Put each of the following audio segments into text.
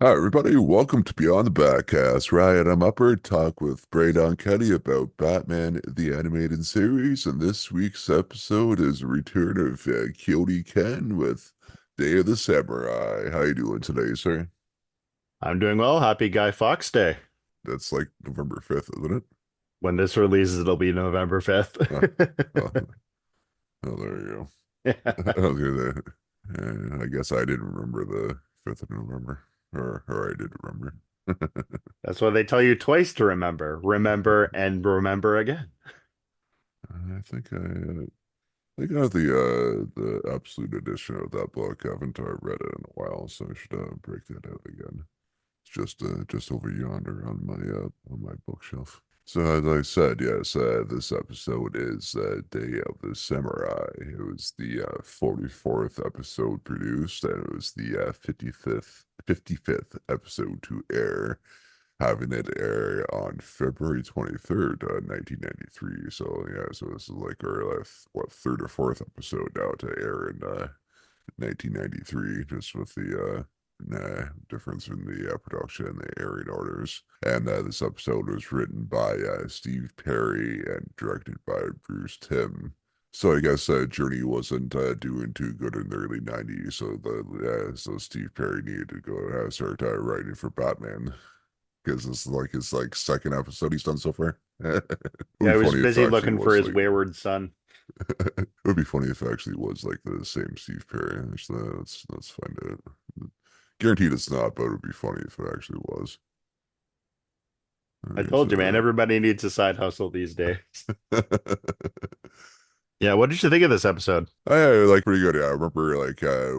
Hi, everybody. Welcome to Beyond the Backcast. Ryan, I'm Upper talk with Braydon Kenny about Batman the Animated Series, and this week's episode is a return of Kyodai Ken with Day of the Samurai. How you doing today, sir? I'm doing well. Happy Guy Fawkes Day. That's like November 5th, isn't it? When this releases, it'll be November 5th. Oh, oh, oh, there you go. Yeah. I guess I didn't remember the 5th of November, or I did remember. That's why they tell you twice to remember. Remember and remember again. I think I have the absolute edition of that book. I haven't read it in a while, so I should break that out again. It's just over yonder on my bookshelf. So as I said, yes, this episode is Day of the Samurai. It was the 44th episode produced, and it was the 55th episode to air, having it air on February 23rd, 1993. So yeah, so this is like our third or fourth episode now to air in 1993, just with the difference in the production and the airing orders. And this episode was written by Steve Perry and directed by Bruce Timm. So I guess Journey wasn't doing too good in the early '90s, so so Steve Perry needed to go start writing for Batman because this is like his second episode he's done so far. It would Yeah, be he was funny if it busy actually looking for was his like wayward son. it would be funny if it actually was like the same Steve Perry. Actually, let's find it. Guaranteed it's not, but it would be funny if it actually was. All I right, told you, man, so everybody needs a side hustle these days. I Yeah, what did you think of this episode? like pretty good. Yeah, I remember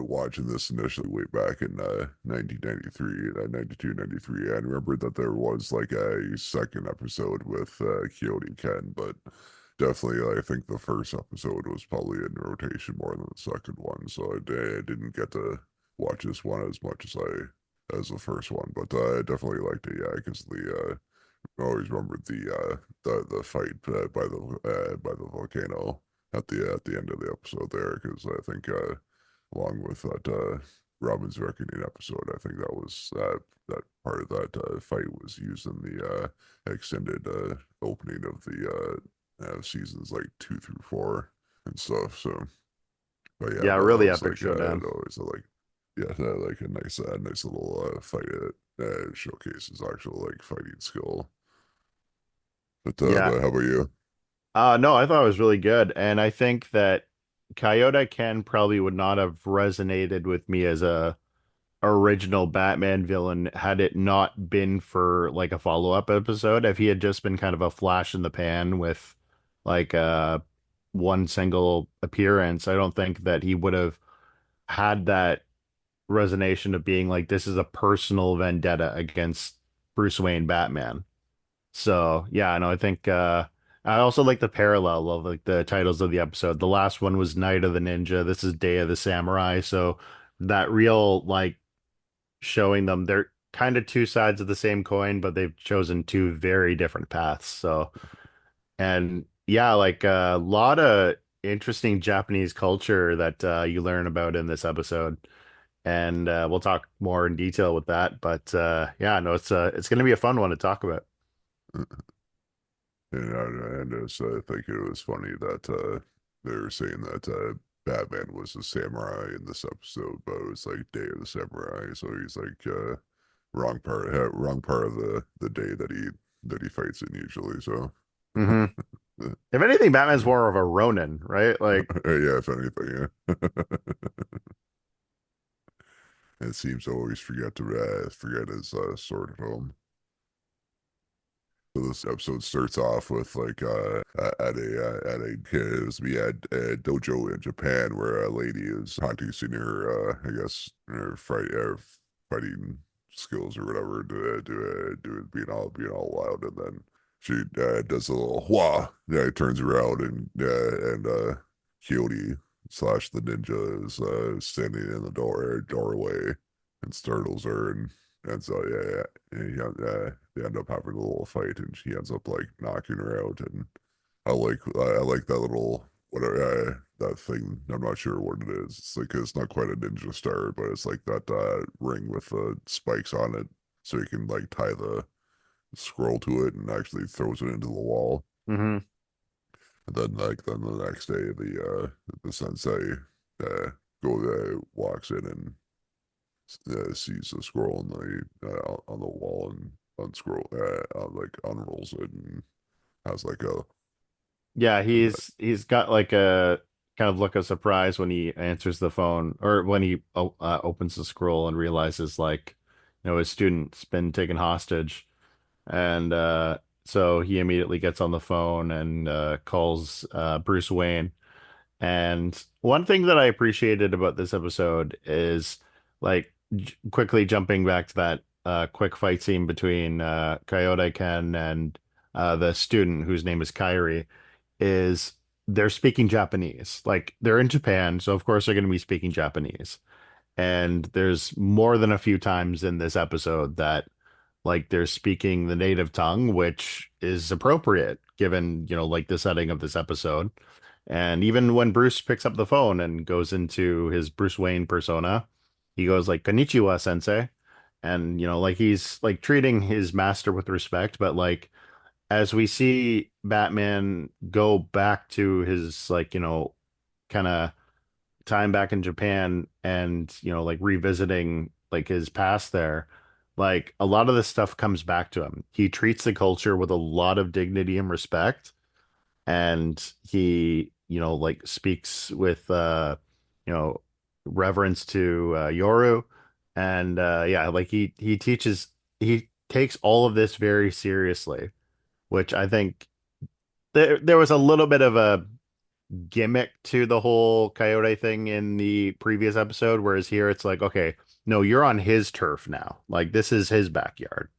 watching this initially way back in 1993, 92, 93. I remember that there was like a second episode with Kyodai Ken, but definitely I think the first episode was probably in rotation more than the second one. So I didn't get to watch this one as much as the first one, but I definitely liked it. Yeah, because I always remembered the fight by the volcano at the end of the episode there, because I think along with that Robin's Reckoning episode, I think that was that part of that fight was used in the extended opening of the seasons like 2 through 4 and stuff. So, but yeah, Yeah, but that really was epic like showdown. always like yeah, like a nice little fight that showcases actual like fighting skill. Yeah. But how about you? No, I thought it was really good. And I think that Kyodai Ken probably would not have resonated with me as a original Batman villain had it not been for like a follow-up episode. If he had just been kind of a flash in the pan with like one single appearance, I don't think that he would have had that resonation of being like this is a personal vendetta against Bruce Wayne Batman. So yeah, no, I think I also like the parallel of like the titles of the episode. The last one was Night of the Ninja. This is Day of the Samurai. So that real like showing them they're kind of two sides of the same coin, but they've chosen two very different paths. So, and yeah, like a lot of interesting Japanese culture that you learn about in this episode. And we'll talk more in detail with that. But yeah, no, it's going to be a fun one to talk about. And just think it was funny that they were saying that Batman was a samurai in this episode, but it was like Day of the Samurai, so he's like wrong part of the day that he fights in usually. So Hmm. If anything, Batman's more of a Ronin, right? Like, yeah, if anything, yeah. It seems to always forget his sword at home. So this episode starts off with like at a it was me at a dojo in Japan where a lady is practicing her I guess her fighting skills or whatever do it being all loud, and then she does a little wah, yeah, turns around and Kyoto slash the ninja is standing in the doorway and startles her, and so they end up having a little fight, and she ends up like knocking her out. And I like that little whatever. that thing. I'm not sure what it is. It's like it's not quite a ninja star, but it's like that ring with the spikes on it, so you can like tie the scroll to it and actually throws it into the wall. Hmm. And then the next day, the sensei walks in and sees the scroll on the wall and unscroll like unrolls it and has like a Yeah, he's got like a kind of look of surprise when he answers the phone or when he opens the scroll and realizes like, his student's been taken hostage. And so he immediately gets on the phone and calls Bruce Wayne. And one thing that I appreciated about this episode is like quickly jumping back to that quick fight scene between Kyodai Ken and the student whose name is Kyrie is they're speaking Japanese. Like they're in Japan, so of course they're going to be speaking Japanese. And there's more than a few times in this episode that like they're speaking the native tongue, which is appropriate given, like the setting of this episode. And even when Bruce picks up the phone and goes into his Bruce Wayne persona, he goes like "Konnichiwa, sensei." And like he's like treating his master with respect, but like as we see Batman go back to his like, kind of time back in Japan and, like revisiting like his past there, like a lot of this stuff comes back to him. He treats the culture with a lot of dignity and respect, and he, like speaks with you know, reverence to Yoru. And yeah, like he takes all of this very seriously, which I think there was a little bit of a gimmick to the whole coyote thing in the previous episode, whereas here it's like, okay, no, you're on his turf now. Like this is his backyard.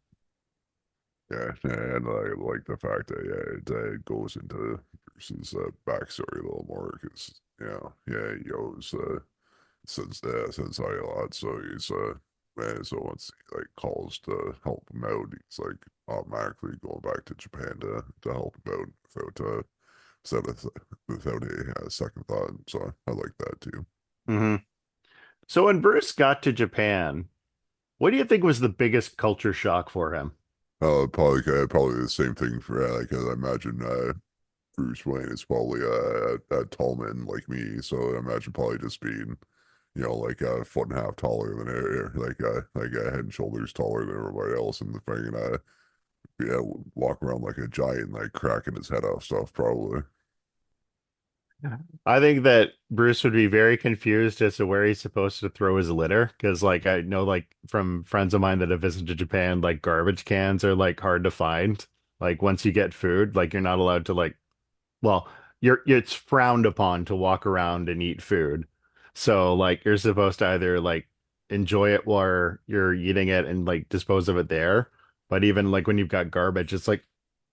yeah, and I like the fact that it goes into Bruce's backstory a little more because yeah, he owes sensei a lot, so he's man. So once he like calls to help him out, he's like automatically going back to Japan to help him out without without a second thought. So I like that too. Hmm. So when Bruce got to Japan, what do you think was the biggest culture shock for him? Probably the same thing for like 'cause I imagine Bruce Wayne is probably a tall man like me, so I imagine probably just being like a foot and a half taller than like a head and shoulders taller than everybody else, and the thing yeah, walk around like a giant, like cracking his head off stuff probably. I think that Bruce would be very confused as to where he's supposed to throw his litter because, like, I know, like, from friends of mine that have visited Japan, like, garbage cans are like hard to find. Like, once you get food, like, you're not allowed to like well, it's frowned upon to walk around and eat food. So like you're supposed to either like enjoy it while you're eating it and like dispose of it there. But even like when you've got garbage, it's like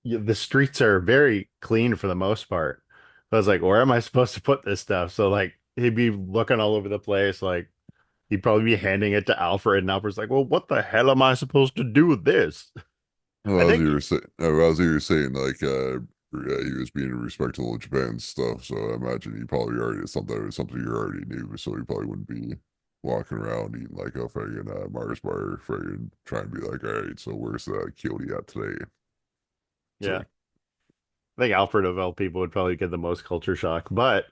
the streets are very clean for the most part. So I was like, where am I supposed to put this stuff? So like he'd be looking all over the place. Like he'd probably be handing it to Alfred, and Alfred's like, well, what the hell am I supposed to do with this? I Well, as think you were saying, as you were saying, like yeah, he was being respectful of Japan stuff, so I imagine he probably already something you already knew, so he probably wouldn't be walking around eating like a friggin' Mars bar, friggin' trying to be like, all right, so where's the Kyodai at today? yeah. So I think Alfred of all people would probably get the most culture shock. But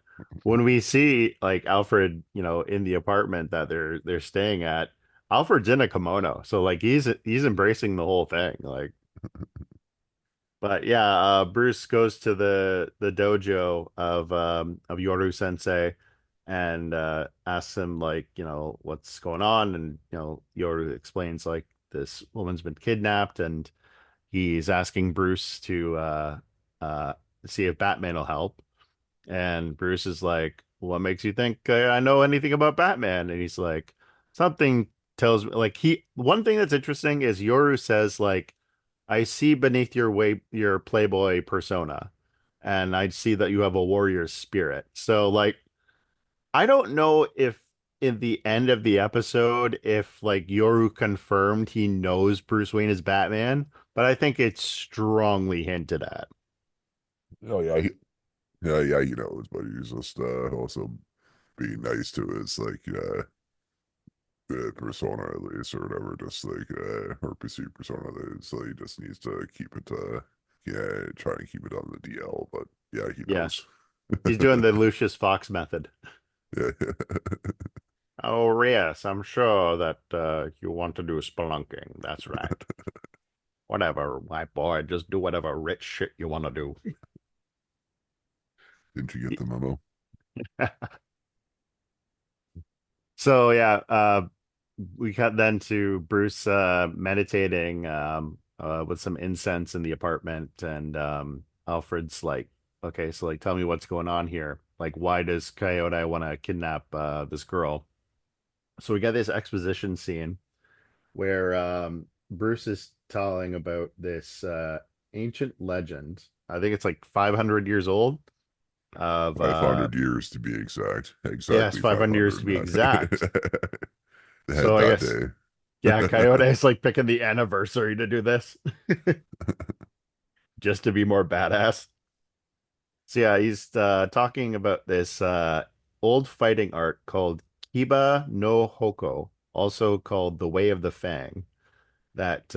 when we see like Alfred, in the apartment that they're staying at, Alfred's in a kimono. So like he's embracing the whole thing. Like, but yeah, Bruce goes to the dojo of Yoru Sensei and asks him like, what's going on, and Yoru explains like this woman's been kidnapped, and he's asking Bruce to uh, see if Batman will help. And Bruce is like, "What makes you think I know anything about Batman?" And he's like, "Something tells me." Like one thing that's interesting is Yoru says like, "I see beneath your playboy persona, and I see that you have a warrior spirit." So like, I don't know if in the end of the episode, if like Yoru confirmed he knows Bruce Wayne is Batman, but I think it's strongly hinted at. oh yeah, Yeah, yeah, but he's just also being nice to his persona at least or whatever, just or perceived persona. So he just needs to keep it yeah, try and keep it on the DL. But yeah, he Yeah, knows. he's doing the Lucius Fox method. Yeah, Oh, yes, I'm sure that you want to do spelunking. That's right. Whatever, white boy, just do whatever rich shit you want to do. didn't you get the memo? So yeah, we cut then to Bruce meditating with some incense in the apartment, and Alfred's like, "Okay, so like, tell me what's going on here. Like, why does Coyote want to kidnap this girl?" So we got this exposition scene where Bruce is telling about this ancient legend. I think it's like 500 years old of 500 years to be exact. yes, Exactly 500 years to 500, be not exact. So I that guess day. yeah, Coyote is like picking the anniversary to do this just to be more badass. So yeah, he's talking about this old fighting art called Kiba no Hoko, also called the Way of the Fang, that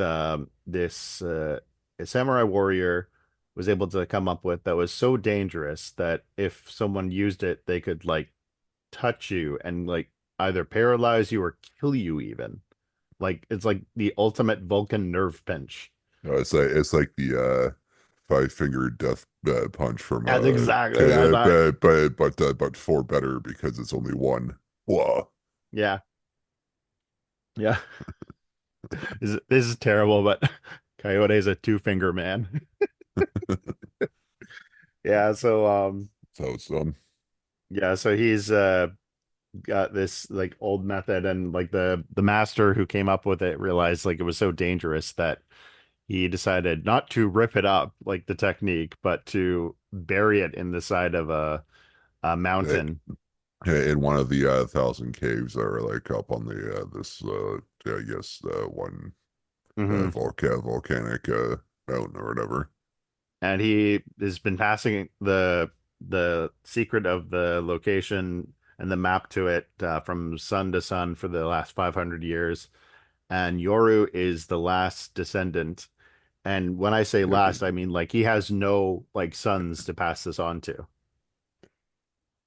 this samurai warrior was able to come up with that was so dangerous that if someone used it, they could like touch you and like either paralyze you or kill you even. Like it's like the ultimate Vulcan nerve pinch. It's like the five-finger death punch from That's exactly what I thought. but four better because it's only one. Whoa. Yeah, yeah. This is terrible, but Coyote is a two-finger man. Yeah, so So it's done. yeah, so he's got this like old method, and like the master who came up with it realized like it was so dangerous that he decided not to rip it up like the technique, but to bury it in the side of a Eh, mountain. In one of the thousand caves that are like up on the this I guess one Hmm. volcanic mountain or whatever. And he has been passing the secret of the location and the map to it from sun to sun for the last 500 years. And Yoru is the last descendant. And when I say Yeah, last, I mean like he has no like sons to pass this on to.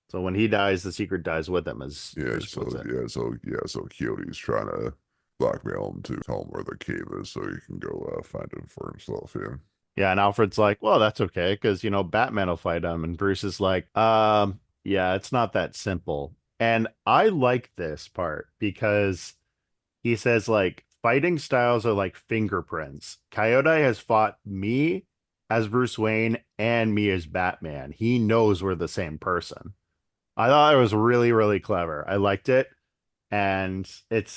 So when he dies, the secret dies with him, as yeah. Bruce puts So it. so Kyoto's trying to blackmail him to tell him where the cave is so he can go find him for himself. Yeah. Yeah, and Alfred's like, well, that's okay, because Batman will fight him. And Bruce is like, yeah, it's not that simple. And I like this part because he says like fighting styles are like fingerprints. Coyote has fought me as Bruce Wayne and me as Batman. He knows we're the same person. I thought it was really, really clever. I liked it, and it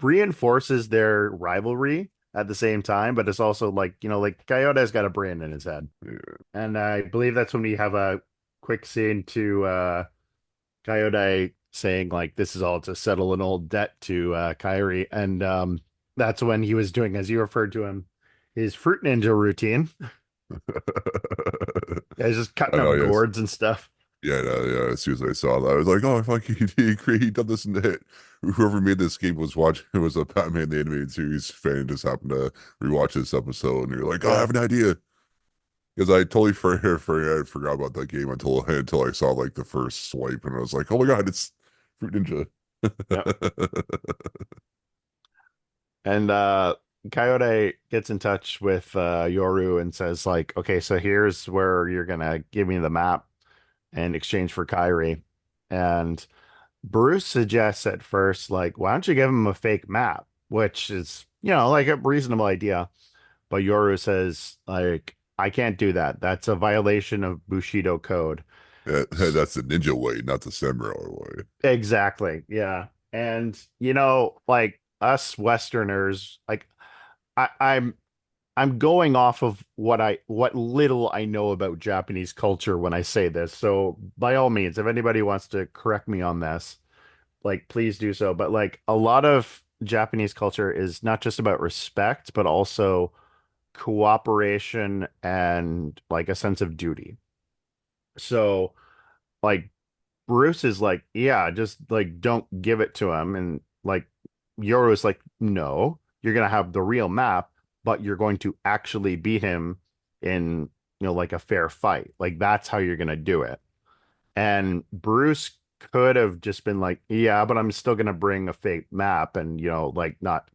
reinforces their rivalry at the same time, but it's also like, like Coyote's got a brain in his head. Yeah. And I believe that's when we have a quick scene to Coyote saying like this is all to settle an old debt to Kyrie. And that's when he was doing, as you referred to him, his fruit ninja routine. Yeah, he's just I cutting know. up Yes. gourds and stuff. Yeah, no, yeah. As soon as I saw that, I was like, "Oh, fuck! He done this in it." Whoever made this game was watching. It was a Batman the animated series fan. Just happened to rewatch this episode, and you're like, "Oh, I Yeah. have an idea." Because I totally I forgot about that game until I saw like the first swipe, and I was like, "Oh my god, it's Fruit Ninja." Yeah. And Coyote gets in touch with Yoru and says, like, okay, so here's where you're gonna give me the map in exchange for Kyrie. And Bruce suggests at first, like, why don't you give him a fake map? Which is, like a reasonable idea. But Yoru says, like, I can't do that. That's a violation of Bushido code. That's the ninja way, not the samurai way. Exactly. Yeah. And like us Westerners, like I'm going off of what little I know about Japanese culture when I say this. So by all means, if anybody wants to correct me on this, like please do so. But like a lot of Japanese culture is not just about respect, but also cooperation and like a sense of duty. So like Bruce is like, yeah, just like don't give it to him. And like Yoru is like, no, you're gonna have the real map, but you're going to actually beat him in, like a fair fight. Like that's how you're gonna do it. And Bruce could have just been like, yeah, but I'm still gonna bring a fake map and, like not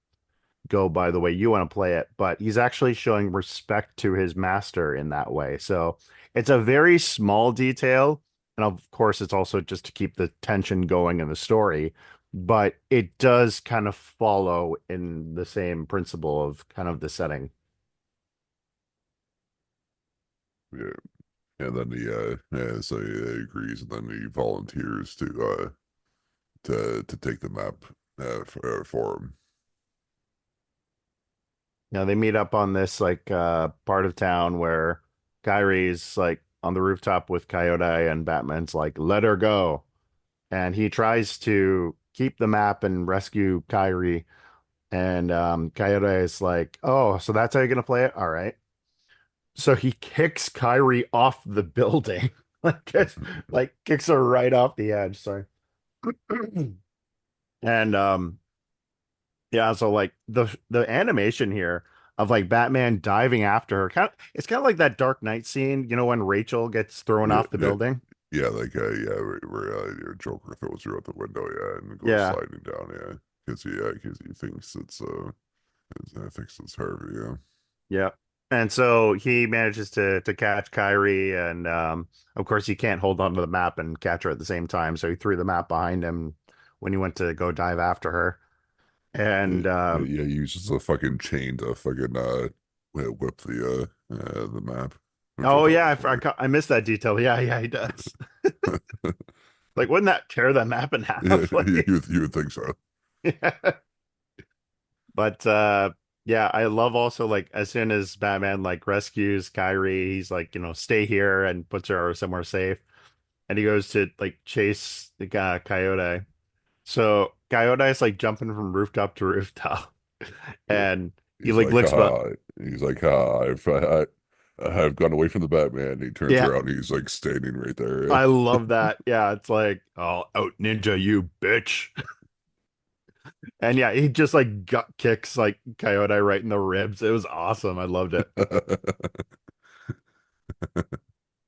go by the way you want to play it, but he's actually showing respect to his master in that way. So it's a very small detail. And of course, it's also just to keep the tension going in the story, but it does kind of follow in the same principle of kind of the setting. Yeah. And then yeah, so he agrees, and then he volunteers to take the map for him. They meet up on this like part of town where Kyrie's like on the rooftop with Coyote and Batman's like, let her go. And he tries to keep the map and rescue Kyrie. And Coyote is like, "Oh, so that's how you're gonna play it? All right." So he kicks Kyrie off the building, like kicks her right off the edge. Sorry. And yeah, so like the animation here of like Batman diving after her, it's kind of like that Dark Knight scene, when Rachel gets thrown Yeah, off the yeah, building. yeah, like yeah, where your Joker throws her out the window, yeah, and goes Yeah, sliding down, yeah, because he thinks I think it's Harvey, yeah. yeah. And so he manages to catch Kyrie, and of course he can't hold onto the map and catch her at the same time. So he threw the map behind him when he went to go dive after her. Yeah, And yeah, he uses a fucking chain to fucking whip the map, which I oh thought yeah, was funny. I missed that detail. Yeah, yeah, he does. Like, wouldn't that tear the map in Yeah, half? Like, you would think so. yeah. But yeah, I love also like as soon as Batman like rescues Kyrie, he's like, stay here and puts her somewhere safe. And he goes to like chase the guy Coyote. So Coyote is like jumping from rooftop to rooftop, Yeah. and he like looks about. He's like, I've gone away from the Batman. He turns Yeah, around, and he's like standing right there. I love that. Yeah, it's like, I'll out ninja you, bitch. And yeah, he just like gut kicks like Coyote right in the ribs. It was awesome. I loved it.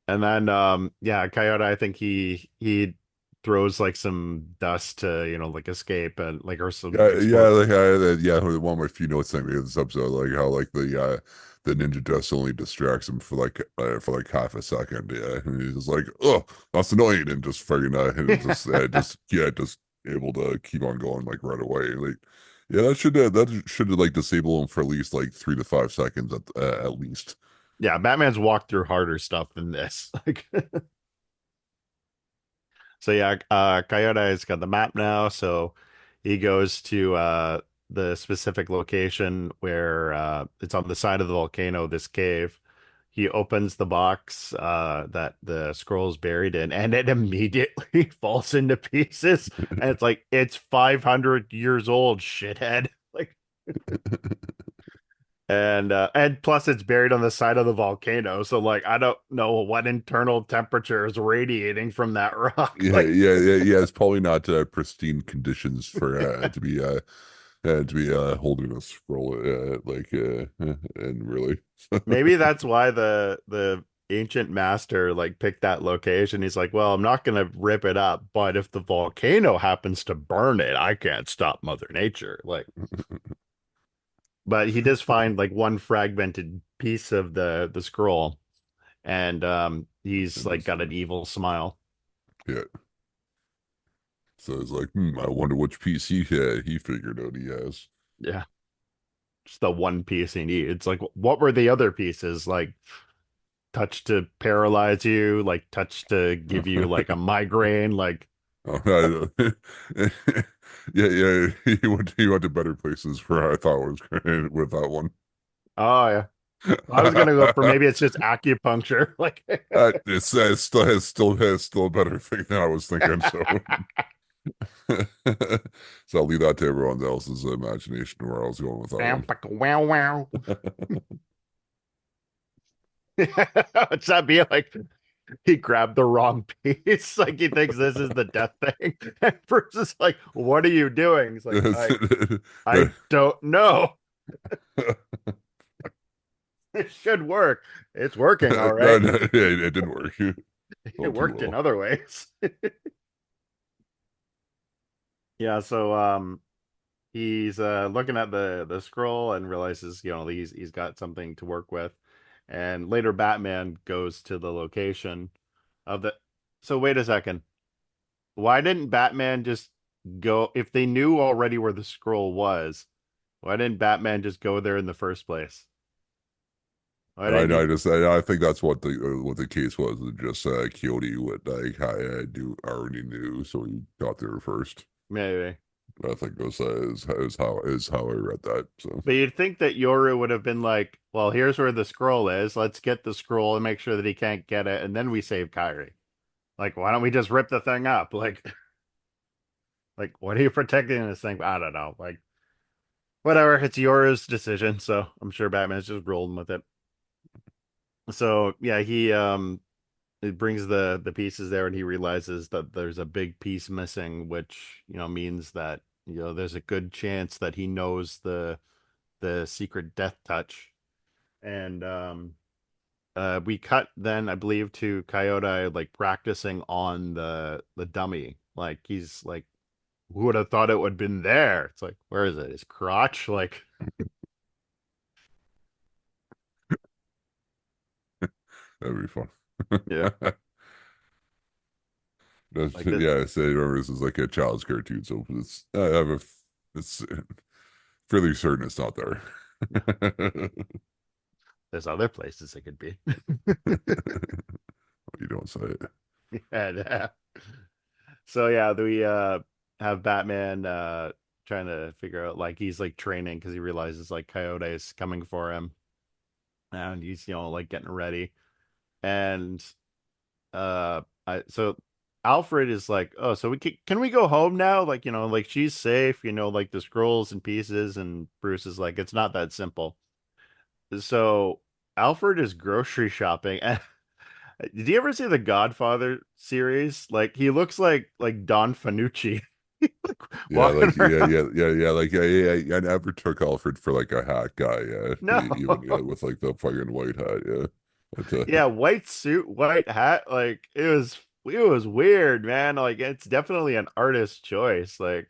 And then yeah, Coyote, I think he throws like some dust to, like escape and like or some Yeah, explode. yeah. One of my few notes I made of this episode, like how like the ninja dust only distracts him for like half a second. Yeah, and he's just like, oh, that's annoying, and just fucking and just able to keep on going like right away. Like, yeah, that should like disable him for at least like 3 to 5 seconds at least. Yeah, Batman's walked through harder stuff than this. Like so yeah, Coyote's got the map now, so he goes to the specific location where it's on the side of the volcano, this cave. He opens the box that the scroll's buried in, and it immediately falls into pieces. And it's like it's 500 years old, shithead. Like, and plus it's buried on the side of the volcano, so like I don't know what internal temperature is radiating from that rock. Like, Yeah. It's probably not pristine conditions for to be holding a scroll and really. maybe that's why the ancient master like picked that location. He's like, well, I'm not gonna rip it up, but if the volcano happens to burn it, I can't stop Mother Nature. Like, but he does find like one fragmented piece of the scroll, and he's And like just got an evil smile. yeah. So it's like, I wonder which piece he figured out he has. Yeah, just the one piece he needs. It's like, what were the other pieces? Like touch to paralyze you, like touch to give you like a migraine, like. Oh, yeah. He went to better places where I thought was great with that one. Oh yeah. I was gonna go for maybe it's just acupuncture. Like, it's still a better thing than I was thinking. So so I'll leave that to everyone else's imagination where I was going with that one. wow, wow. What's that be like? he grabbed the wrong piece. Like he thinks this is the death thing. And Bruce is like, "What are you doing?" He's like, I don't know. It should work. It's working all No, right. no, it didn't work. It All too worked in well. other ways. Yeah, so he's looking at the scroll and realizes, he's got something to work with. And later Batman goes to the location of the So wait a second. Why didn't Batman just go if they knew already where the scroll was? Why didn't Batman just go there in the first place? Why I didn't know. he I think that's what the case was. Just Coyote would like I do already knew, so he got there first. maybe. I think was is how I read that. So But you'd think that Yoru would have been like, well, here's where the scroll is. Let's get the scroll and make sure that he can't get it, and then we save Kyrie. Like, why don't we just rip the thing up? Like, what are you protecting this thing? I don't know. Like, whatever. It's Yoru's decision, so I'm sure Batman's just rolling with it. So yeah, he brings the pieces there, and he realizes that there's a big piece missing, which means that there's a good chance that he knows the secret death touch. And we cut then, I believe, to Coyote like practicing on the dummy. Like he's like, who would have thought it would have been there? It's like, where is it? His crotch? Like, that'd be fun. yeah, That's like that. yeah. I say remember this is like a child's cartoon, so I have it's fairly certain it's not there. There's other places it could be. You don't say it. And, so yeah, we have Batman trying to figure out like he's like training because he realizes like Coyote is coming for him, and he's like getting ready. And so Alfred is like, oh, so can we go home now? Like, like she's safe, like the scrolls and pieces. And Bruce is like, it's not that simple. So Alfred is grocery shopping. And did you ever see the Godfather series? Like he looks like Don Fanucci, like, Yeah, walking like around. like yeah. I never took Alfred for like a hat guy. Yeah, even No. with like the fucking white hat. Yeah, but Yeah, white suit, white hat. Like it was weird, man. Like it's definitely an artist choice. Like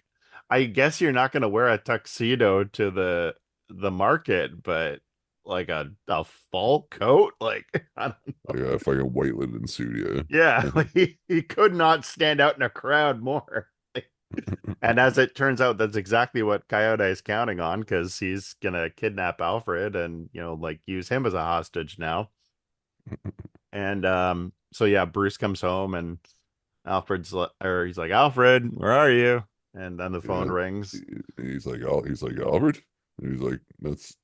I guess you're not gonna wear a tuxedo to the market, but like a fall coat, like I don't know. like a fucking white linen suit. Yeah, Yeah. like he could not stand out in a crowd more. And as it turns out, that's exactly what Coyote is counting on because he's gonna kidnap Alfred and like use him as a hostage now. And so yeah, Bruce comes home and or he's like, Alfred, where are you? And then the phone Yeah. rings. He's like Alfred. And he's like, that's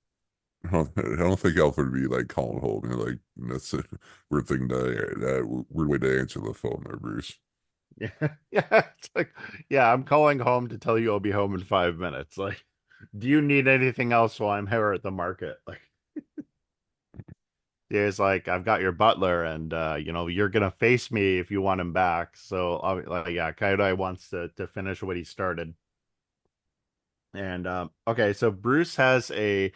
I don't think Alfred would be like calling home. You're like, that's a weird thing weird way to answer the phone there, Bruce. Yeah, yeah. It's like, yeah, I'm calling home to tell you I'll be home in 5 minutes. Like, do you need anything else while I'm here at the market? Like, he's like, I've got your butler, and you're gonna face me if you want him back. So, like, yeah, Coyote wants to finish what he started. And okay, so Bruce has a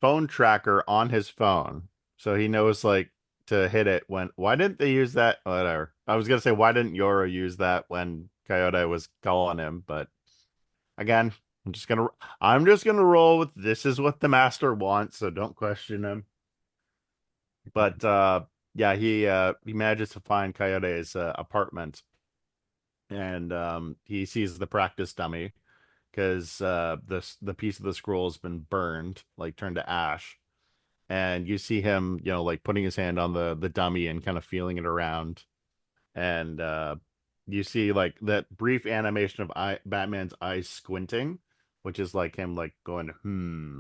phone tracker on his phone. So he knows like to hit it when why didn't they use that? Whatever. I was gonna say why didn't Yoro use that when Coyote was calling him, but again, I'm just gonna roll with this is what the master wants, so don't question him. But yeah, he manages to find Coyote's apartment, and he sees the practice dummy because the piece of the scroll has been burned, like turned to ash. And you see him, like putting his hand on the dummy and kind of feeling it around. And you see like that brief animation of Batman's eyes squinting, which is like him like going,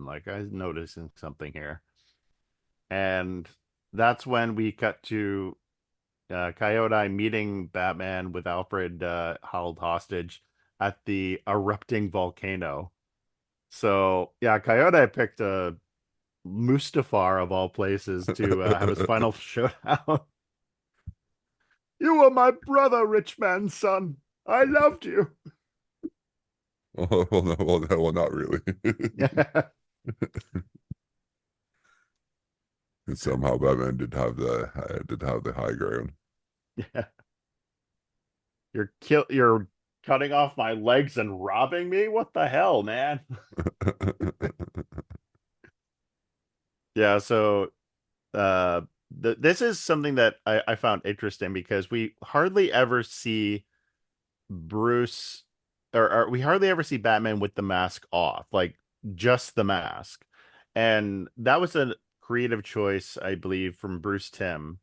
like I'm noticing something here. And that's when we cut to Coyote meeting Batman with Alfred held hostage at the erupting volcano. So yeah, Coyote picked a Mustafar of all places to have his final showdown. You were my brother, rich man's son. I loved you. Well, no, well, no, well, not really. Yeah. And somehow Batman did have the high ground. Yeah. You're cutting off my legs and robbing me? What the hell, man? Yeah, so this is something that I found interesting because we hardly ever see Bruce or we hardly ever see Batman with the mask off, like just the mask. And that was a creative choice, I believe, from Bruce Timm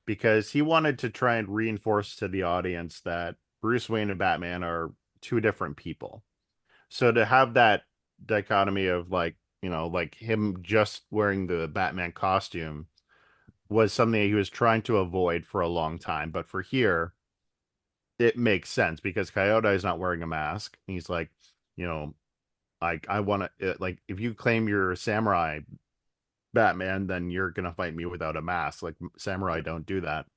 because he wanted to try and reinforce to the audience that Bruce Wayne and Batman are two different people. So to have that dichotomy of like, like him just wearing the Batman costume was something he was trying to avoid for a long time. But for here, it makes sense because Kyodai is not wearing a mask. He's like, you know, I want to like if you claim you're a samurai Batman, then you're gonna fight me without a mask. Like samurai don't do that.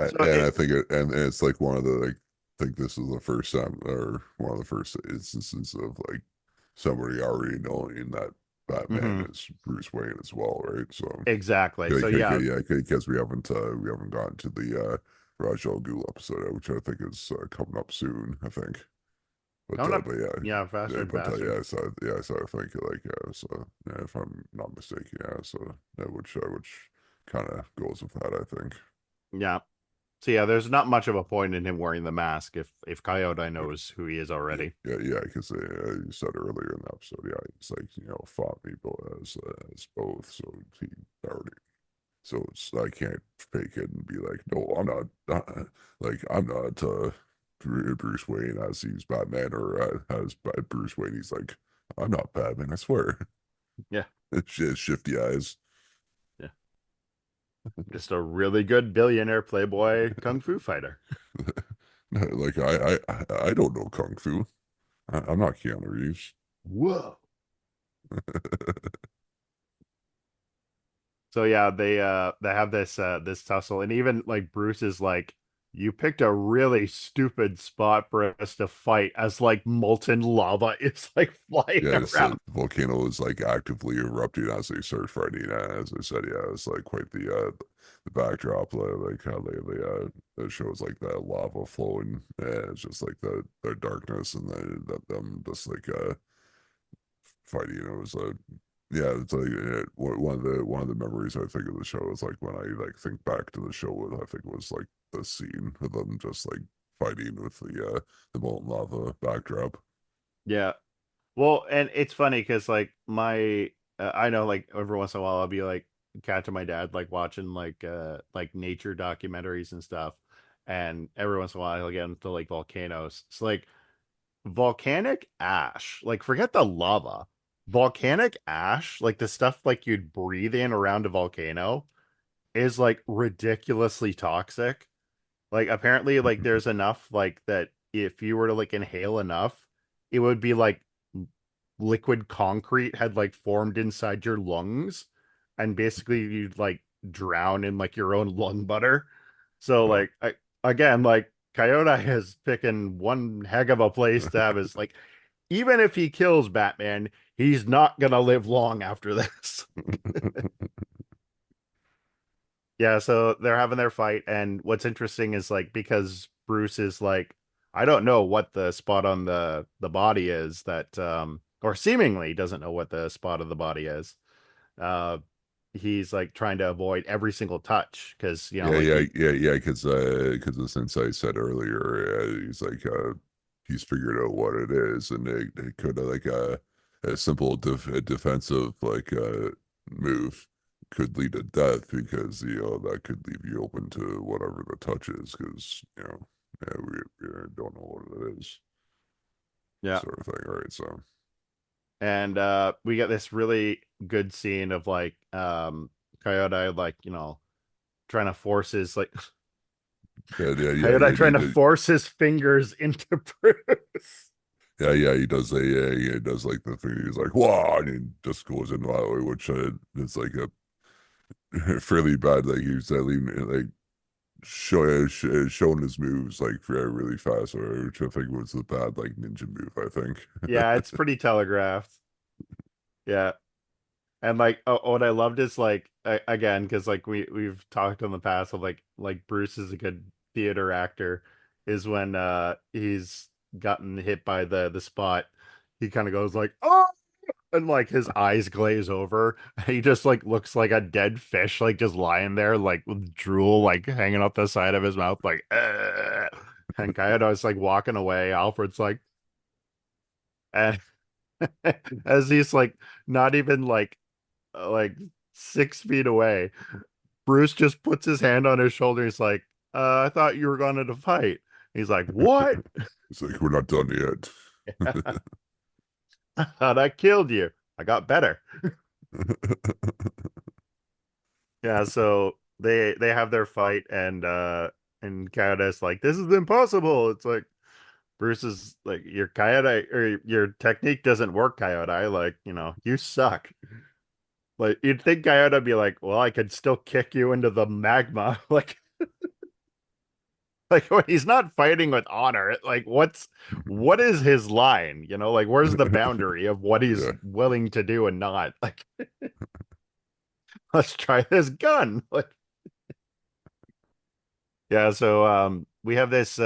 So And it, I think and it's like one of the like I think this is the first time or one of the first instances of like somebody already knowing that Batman mhm, is Bruce Wayne as well, right? So exactly. So yeah, yeah, because we haven't gotten to the Raj Al Ghul episode, which I think is coming up soon. I think, coming up, but yeah, yeah, faster and faster. yeah, so I think like so yeah, if I'm not mistaken, yeah, so that which kind of goes with that, I think. Yeah. So yeah, there's not much of a point in him wearing the mask if Kyodai knows who he is already. Yeah, because you said earlier in the episode, yeah, it's like fought me both as both, so he already, so it's I can't fake it and be like, no, I'm not, like I'm not Bruce Wayne as he's Batman or as Bruce Wayne. He's like, I'm not Batman, I swear. Yeah. Shifty eyes. Yeah. Just a really good billionaire playboy kung fu fighter. Like I don't know kung fu. I'm not Keanu Reeves. Whoa. So yeah, they have this tussle, and even like Bruce is like, "You picked a really stupid spot for us to fight," as like molten lava is like flying Yeah, it's around. the volcano is like actively erupting as they start fighting. As I said, yeah, it's like quite the backdrop, like how it shows like that lava flowing. And it's just like the darkness and them just like fighting. It was yeah, it's like one of the memories I think of the show is like when I like think back to the show. I think it was like the scene of them just like fighting with the molten lava backdrop. Yeah. Well, and it's funny because like my I know like every once in a while I'll be like catching my dad like watching like nature documentaries and stuff, and every once in a while he'll get into like volcanoes. It's like volcanic ash, like forget the lava. Volcanic ash, like the stuff like you'd breathe in around a volcano, is like ridiculously toxic. Like apparently like there's enough like that if you were to like inhale enough, it would be like liquid concrete had like formed inside your lungs and basically you'd like drown in like your own lung butter. So Oh. like again like Coyote is picking one heck of a place to have his like even if he kills Batman, he's not gonna live long after this. Yeah, so they're having their fight, and what's interesting is like because Bruce is like, I don't know what the spot on the body is that or seemingly doesn't know what the spot of the body is. Uh he's like trying to avoid every single touch because like he Yeah, because the sensei said earlier, he's like, he's figured out what it is, and it could like a simple a defensive like move could lead to death because that could leave you open to whatever the touch is because yeah, we don't know what it is, yeah. sort of thing, right? So And we get this really good scene of like Coyote like, trying to force his like Coyote trying to force his fingers into Bruce. he does he does like the thing. He's like, wow, and he just goes in that way, which is like a fairly bad. Like he said, like showing his moves like very really fast, or which I think was the bad like ninja move. I think. Yeah, it's pretty telegraphed. Yeah. And like what I loved is like again because like we've talked in the past of like Bruce is a good theater actor is when he's gotten hit by the spot he kind of goes like oh and like his eyes glaze over he just like looks like a dead fish like just lying there like with drool like hanging up the side of his mouth like and Kyodai's like walking away Alfred's like and as he's like not even like 6 feet away. Bruce just puts his hand on his shoulder. He's like, I thought you were going to fight. He's like, what? It's like we're not done yet. I thought I killed you. I got better. Yeah, so they have their fight and Coyote's like, this is impossible. It's like Bruce is like, your Coyote or your technique doesn't work, Coyote. Like, you suck. Like you'd think Coyote would be like, well, I could still kick you into the magma. Like when he's not fighting with honor, like what is his line? Like where's the boundary of what he's Yeah. willing to do and not? Like, let's try this gun. Like, yeah, so we have this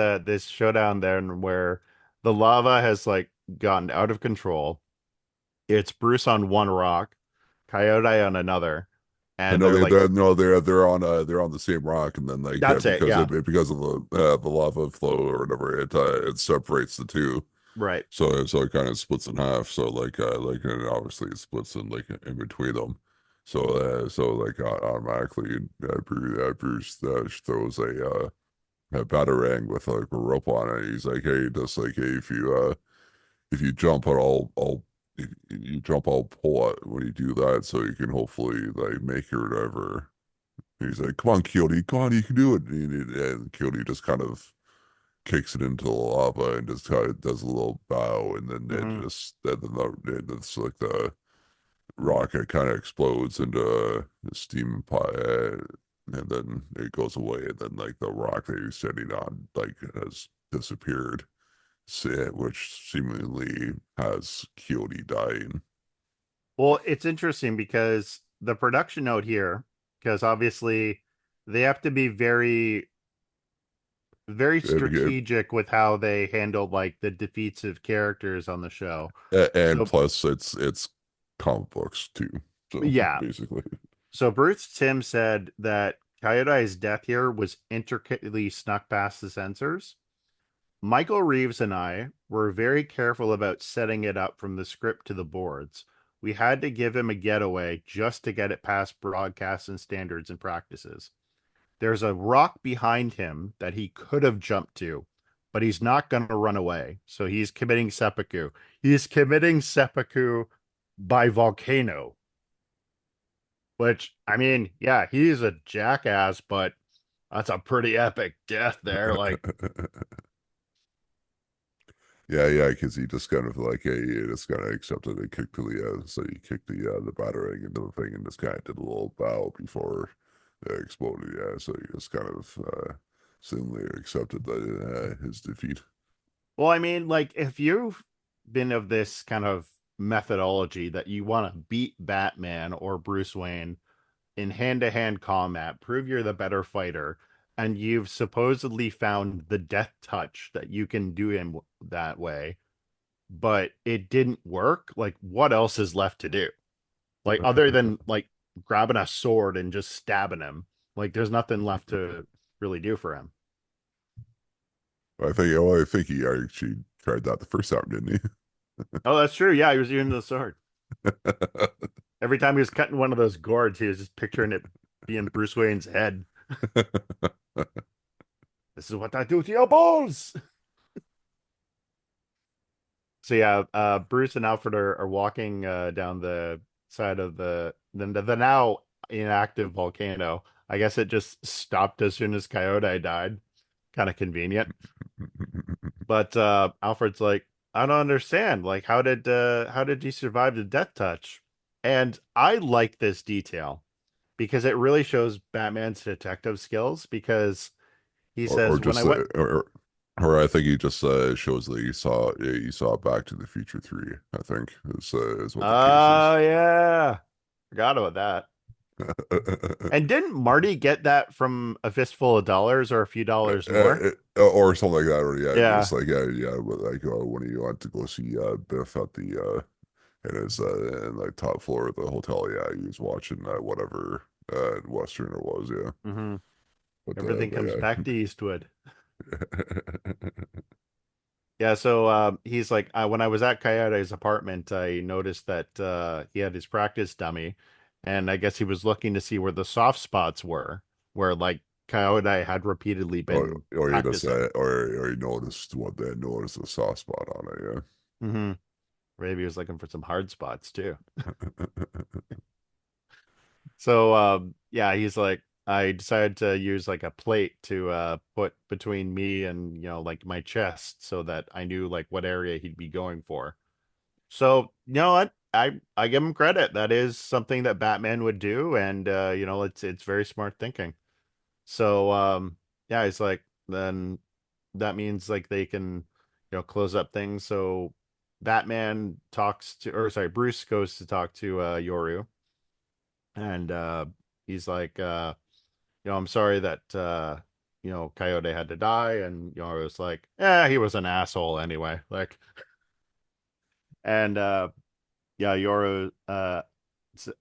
showdown there where the lava has like gotten out of control. It's Bruce on one rock, Coyote on another, And and no, they're like, they're on the same rock, and then like that's it, yeah. because of the lava flow or whatever, it separates the two. Right. So it kind of splits in half. So and obviously it splits in like in between them. So like automatically Bruce throws a batarang with like a rope on it. He's like, hey, just like hey, if you jump, if you jump, I'll pull it when you do that, so you can hopefully like make it or whatever. And he's like, come on, Kyodai, come on, you can do it. And Kyodai just kind of kicks it into the lava and just kind of does a little bow, and then Hmm. it's like the rocket kind of explodes into a steam pie, and then it goes away, and then like the rock that you're sitting on like has disappeared, which seemingly has Kyodai dying. Well, it's interesting because the production note here, because obviously they have to be very, very And, strategic with how they handle like the defeats of characters on the show. and So, plus it's comic books too. So yeah. basically, So Bruce Timm said that Coyote's death here was intricately snuck past the censors. Michael Reeves and I were very careful about setting it up from the script to the boards. We had to give him a getaway just to get it past broadcasts and standards and practices. There's a rock behind him that he could have jumped to, but he's not going to run away. So he's committing seppuku. He's committing seppuku by volcano, which, I mean, yeah, he's a jackass, but that's a pretty epic death there. Like, yeah, because he just kind of like he just kind of accepted and kicked to the so he kicked the battering into the thing and just kind of did a little bow before it exploded. Yeah, so he just kind of seemingly accepted his defeat. well, I mean, like, if you've been of this kind of methodology that you want to beat Batman or Bruce Wayne in hand-to-hand combat, prove you're the better fighter, and you've supposedly found the death touch that you can do him that way, but it didn't work, like, what else is left to do? Like, other than, like, grabbing a sword and just stabbing him, like, there's nothing left to really do for him. I think he actually tried that the first time, didn't Oh, that's true. Yeah, he was using the sword. he? Every time he was cutting one of those gourds, he was just picturing it being Bruce Wayne's head. This is what I do to your balls. So yeah, Bruce and Alfred are walking down the side of the now inactive volcano. I guess it just stopped as soon as Coyote died. Kind of convenient. But Alfred's like, I don't understand. Like, how did you survive the death touch? And I like this detail because it really shows Batman's detective skills because He or says, when I just went, or I think he just shows that he saw Back to the Future 3. I think is what the case is. oh yeah, forgot about that. And didn't Marty get that from a fistful of dollars or a few dollars more? Or something like that, or yeah, Yeah. just like but like when he went to go see Biff at the in his in like top floor of the hotel, yeah, he was watching whatever Western it was, yeah. Hmm. Everything But comes yeah. back to Eastwood. Yeah, so he's like, when I was at Coyote's apartment, I noticed that he had his practice dummy, and I guess he was looking to see where the soft spots were, where like Coyote had repeatedly been or he just practicing. or he noticed what they noticed a soft spot on it, Hmm. Maybe he was looking for some hard spots too. yeah. So yeah, he's like, I decided to use like a plate to put between me and like my chest so that I knew like what area he'd be going for. So, you know what? I give him credit. That is something that Batman would do, and it's very smart thinking. So, yeah, it's like then that means like they can, close up things. So Batman talks to, or sorry, Bruce goes to talk to Yoru, and he's like, I'm sorry that Coyote had to die, and Yoru was like, yeah, he was an asshole anyway. Like, and yeah, Yoru.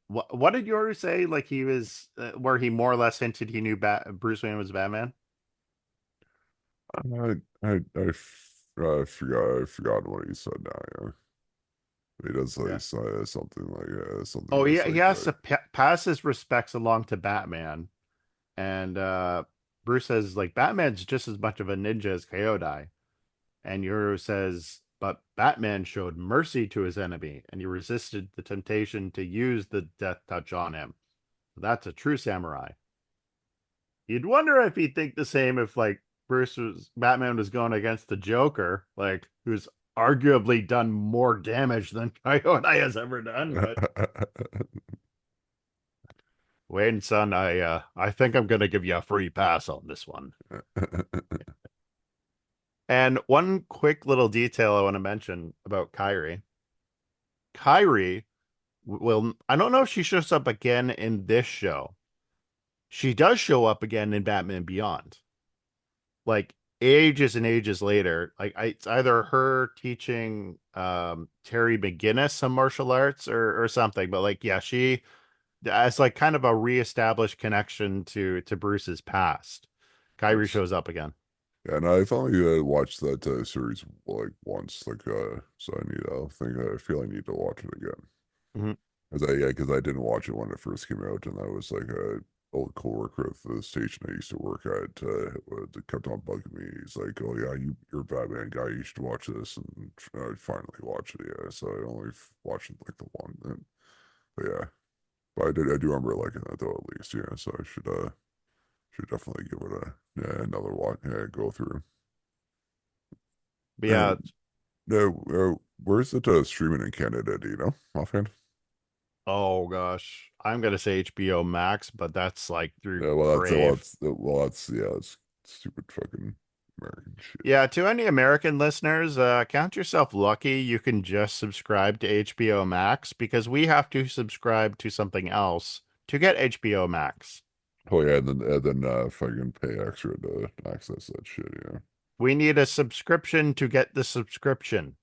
What did Yoru say? Like he was, where he more or less hinted he knew Bruce Wayne was Batman. I forgot what he said now, yeah. He does Yeah. like say something Oh, that's he like has to pass his respects along to Batman, and Bruce says like Batman's just as much of a ninja as Kyodai, and Yoru says, but Batman showed mercy to his enemy, and he resisted the temptation to use the death touch on him. That's a true samurai. You'd wonder if he'd think the same if like Batman was going against the Joker, like who's arguably done more damage than Coyote has ever done. But Wayne, son, I think I'm gonna give you a free pass on this one. And one quick little detail I want to mention about Kyrie. Kyrie will I don't know if she shows up again in this show. She does show up again in Batman Beyond. Like ages and ages later, like it's either her teaching Terry McGinnis some martial arts or something, but like yeah, she as like kind of a reestablished connection to Bruce's past. Kyrie Nice. shows up again. Yeah, and I've only watched that series like once, so I feel I need to watch it again. Hmm. Because I didn't watch it when it first came out, and I was like a old coworker at the station I used to work at that kept on bugging me. He's like, "Oh yeah, you're a Batman guy. You should watch this." And I finally watched it. Yeah, so I only watched it like the one. But yeah, but I do remember liking that though at least. Yeah, so I should definitely give it a another watch. Yeah, go through. But yeah, And where's it streaming in Canada? Do you know offhand? oh gosh, I'm gonna say HBO Max, but that's like through Yeah, Crave. that's stupid fucking American shit. Yeah, to any American listeners, count yourself lucky you can just subscribe to HBO Max because we have to subscribe to something else to get HBO Max. Oh yeah, and then fucking pay extra to access that shit. Yeah, We need a subscription to get the subscription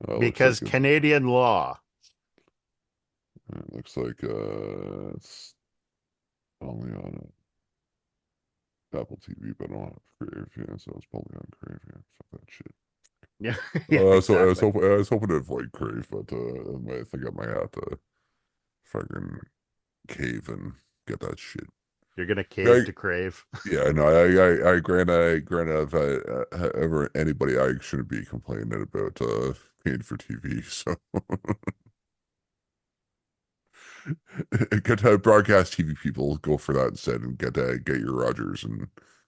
looks because like Canadian law. it's only on Apple TV, but I don't have Crave. Yeah, so it's probably on Crave. Yeah, fuck that shit. Yeah, yeah, exactly. I was hoping to avoid Crave, but I think I might have to fucking cave and get that shit. You're gonna I, cave to Crave. yeah, no, granted, if ever anybody, I shouldn't be complaining about paying for TV. So get broadcast TV people go for that instead, and get your Rogers and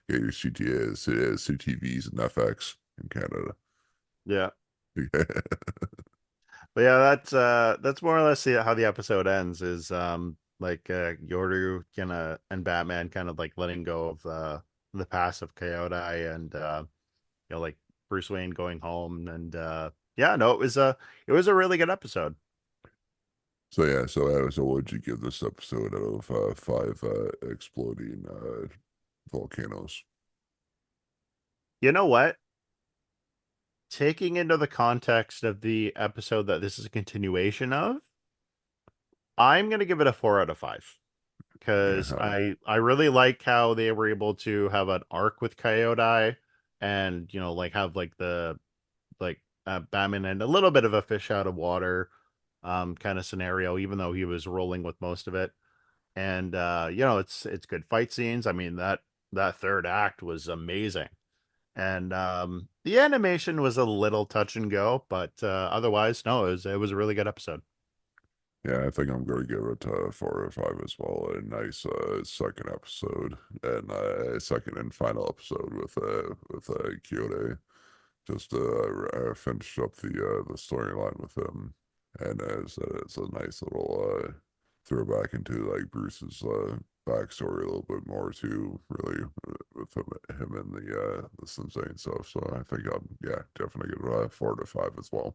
get your CTVs and FX in Canada. Yeah. But yeah, that's more or less how the episode ends is like Yoru kind of and Batman kind of like letting go of the past of Kyodai and like Bruce Wayne going home and yeah, no, it was a really good episode. So yeah, so what would you give this episode out of five exploding volcanoes? You know what? Taking into the context of the episode that this is a continuation of, I'm gonna give it a 4 out of 5 Yeah, because I really like how they were able to have an arc with Kyodai and like have like the Batman and a little bit of a fish out of water kind of scenario, even though he was rolling with most of it. And it's good fight scenes. I mean that third act was amazing. And the animation was a little touch and go, but otherwise, no, it was a really good episode. yeah, I think I'm going to give it 4 or 5 as well. A nice second episode and second and final episode with Kyodai. Just finish up the storyline with him, and it's a nice little throwback into like Bruce's backstory a little bit more too, really, with him and the sensei and stuff. So I think I'm yeah definitely give it a 4 to 5 as well.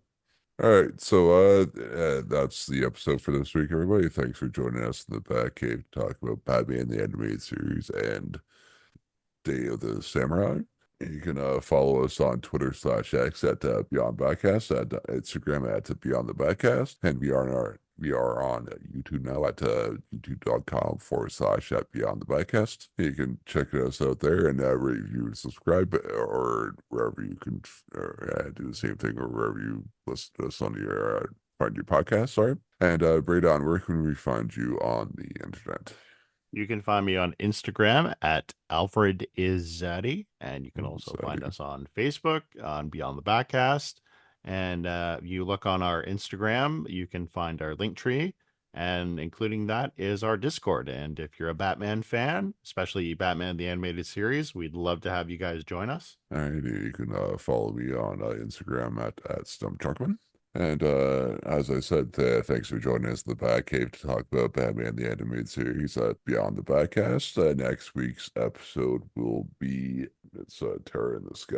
All right, so that's the episode for this week, everybody. Thanks for joining us in the Batcave to talk about Batman the Animated Series and Day of the Samurai. You can follow us on Twitter/X at Beyond Backcast, at Instagram at Beyond the Backcast, and we are on YouTube now at youtube.com/at Beyond the Backcast. You can check us out there and review and subscribe, or wherever you can do the same thing, or wherever you listen to us on your find your podcast. Sorry, and Braydon, where can we find you on the internet? You can find me on Instagram at Alfred is Zaddy, and you can also find Sadie. us on Facebook on Beyond the Backcast. And you look on our Instagram, you can find our link tree, and including that is our Discord. And if you're a Batman fan, especially Batman the Animated Series, we'd love to have you guys join us. All right, you can follow me on Instagram at Stump Trunkman. And as I said, thanks for joining us in the Batcave to talk about Batman the Animated Series at Beyond the Batcast. Next week's episode will be it's Terror in the Sky.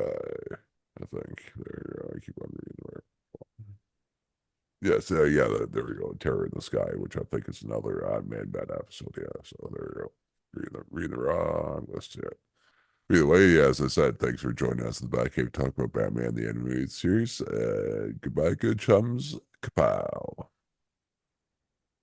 I think there. I keep on reading there. Yes, yeah, there we go. Terror in the Sky, which I think is another Man Bat episode. Yeah, so there we go. Reading the wrong list. Yeah. Either way, as I said, thanks for joining us in the Batcave to talk about Batman the Animated Series. Goodbye, good chums. Kapow.